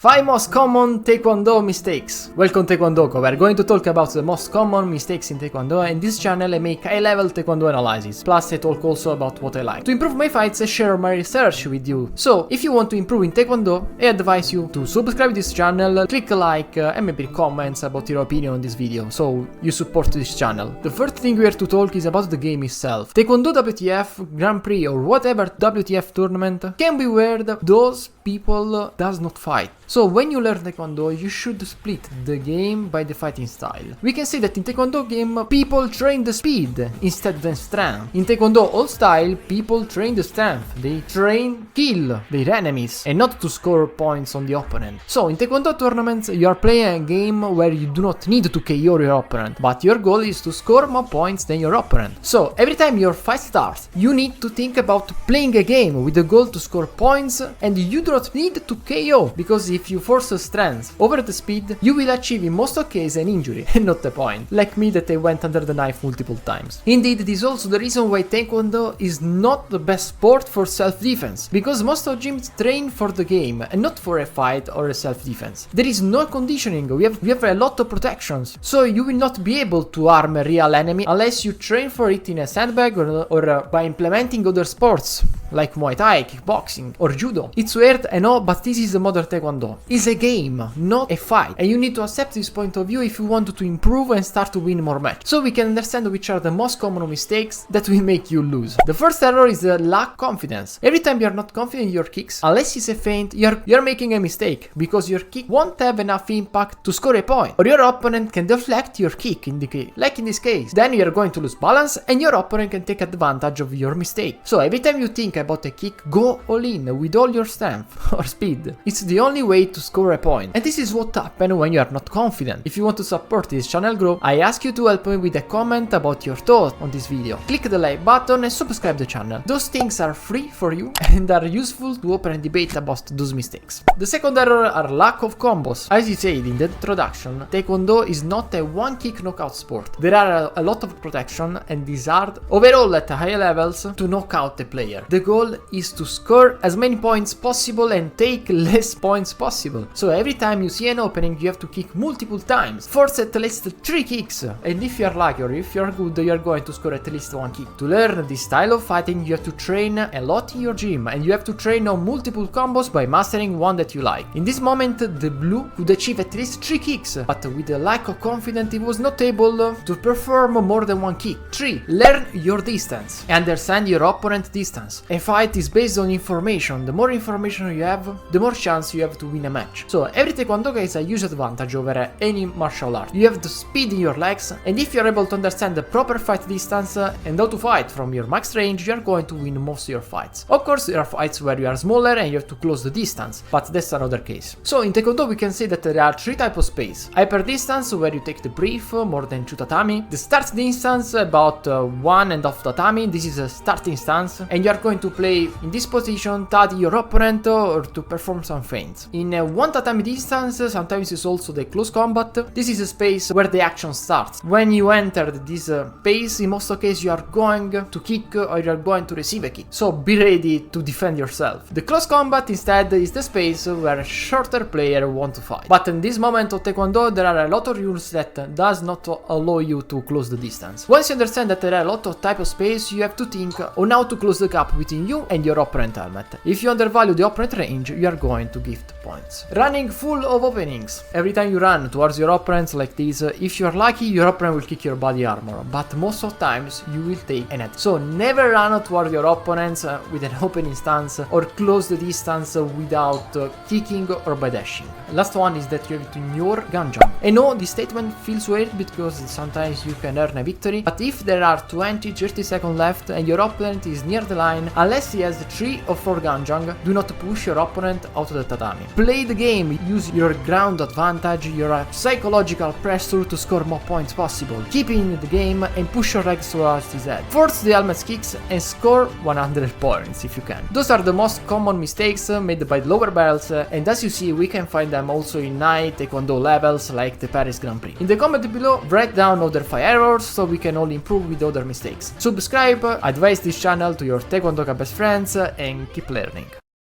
5 most common Taekwondo mistakes. Welcome Taekwondo, we are going to talk about the most common mistakes in Taekwondo, and this channel I make high-level Taekwondo analysis, plus I talk also about what I like. To improve my fights I share my research with you, so if you want to improve in Taekwondo, I advise you to subscribe to this channel, click a like and maybe comments about your opinion on this video, so you support this channel. The first thing we have to talk is about the game itself. Taekwondo WTF, Grand Prix or whatever WTF tournament can be where those people does not fight. So when you learn Taekwondo, you should split the game by the fighting style. We can say that in Taekwondo game, people train the speed instead than strength. In Taekwondo all style, people train the strength. They train kill their enemies and not to score points on the opponent. So in Taekwondo tournaments, you are playing a game where you do not need to KO your opponent, but your goal is to score more points than your opponent. So every time your fight starts, you need to think about playing a game with the goal to score points, and you do not need to KO, because if you force strength over the speed, you will achieve in most cases an injury and not a point, like me that I went under the knife multiple times. Indeed, this is also the reason why Taekwondo is not the best sport for self-defense, because most of gyms train for the game and not for a fight or a self-defense. There is no conditioning, we have a lot of protections, so you will not be able to harm a real enemy unless you train for it in a sandbag or by implementing other sports like Muay Thai, kickboxing or judo. It's weird, I know, but this is the modern Taekwondo. It's a game, not a fight, and you need to accept this point of view if you want to improve and start to win more matches. So we can understand which are the most common mistakes that will make you lose. The first error is the lack of confidence. Every time you're not confident in your kicks, unless it's a feint, you're making a mistake, because your kick won't have enough impact to score a point, or your opponent can deflect your kick like in this case. Then you're going to lose balance and your opponent can take advantage of your mistake. So every time you think about a kick, go all in with all your strength or speed. It's the only way to score a point, and this is what happens when you are not confident. If you want to support this channel grow, I ask you to help me with a comment about your thoughts on this video. Click the like button and subscribe the channel. Those things are free for you and are useful to open a debate about those mistakes. The second error are lack of combos. As you said in the introduction, Taekwondo is not a one kick knockout sport. There are a lot of protection and it is hard overall at high levels to knock out the player. The goal is to score as many points possible and take less points possible. So every time you see an opening, you have to kick multiple times. Force at least 3 kicks. And if you are lucky or if you are good, you are going to score at least 1 kick. To learn this style of fighting, you have to train a lot in your gym, and you have to train on multiple combos by mastering one that you like. In this moment, the blue could achieve at least 3 kicks, but with a lack of confidence, he was not able to perform more than 1 kick. 3. Learn your distance. Understand your opponent's distance. A fight is based on information. The more information you have, the more chance you have to win a match. So every Taekwondo has a huge advantage over any martial art. You have the speed in your legs, and if you're able to understand the proper fight distance and how to fight from your max range, you're going to win most of your fights. Of course, there are fights where you are smaller and you have to close the distance, but that's another case. So in Taekwondo we can say that there are 3 types of space. Hyper distance, where you take the brief, more than 2 tatami. The start distance, about 1.5 tatami. This is a starting stance, and you are going to play in this position, tadi your opponent or to perform some feints. In 1 tatami distance, sometimes it's also the close combat. This is a space where the action starts. When you enter this space, in most cases you are going to kick or you are going to receive a kick. So be ready to defend yourself. The close combat instead is the space where a shorter player want to fight. But in this moment of Taekwondo, there are a lot of rules that does not allow you to close the distance. Once you understand that there are a lot of type of space, you have to think on how to close the gap between you and your opponent helmet. If you undervalue the opponent range, you are going to gift points. Running full of openings. Every time you run towards your opponents like this, if you are lucky, your opponent will kick your body armor, but most of times you will take an hit. So never run toward your opponents with an opening stance or close the distance without kicking or by dashing. Last one is that you have to ignore gun jump. I know this statement feels weird because sometimes you can earn a victory, but if there are 20-30 seconds left and your opponent is near the line, unless he has 3 or 4 gun jump, do not push your opponent out of the tatami. Play the game, use your ground advantage, your psychological pressure to score more points possible. Keep in the game and push your legs towards his head. Force the helmet kicks and score 100 points if you can. Those are the most common mistakes made by the lower belts, and as you see, we can find them also in high Taekwondo levels like the Paris Grand Prix. In the comment below, write down other 5 errors so we can all improve with other mistakes. Subscribe, advise this channel to your Taekwondo best friends, and keep learning.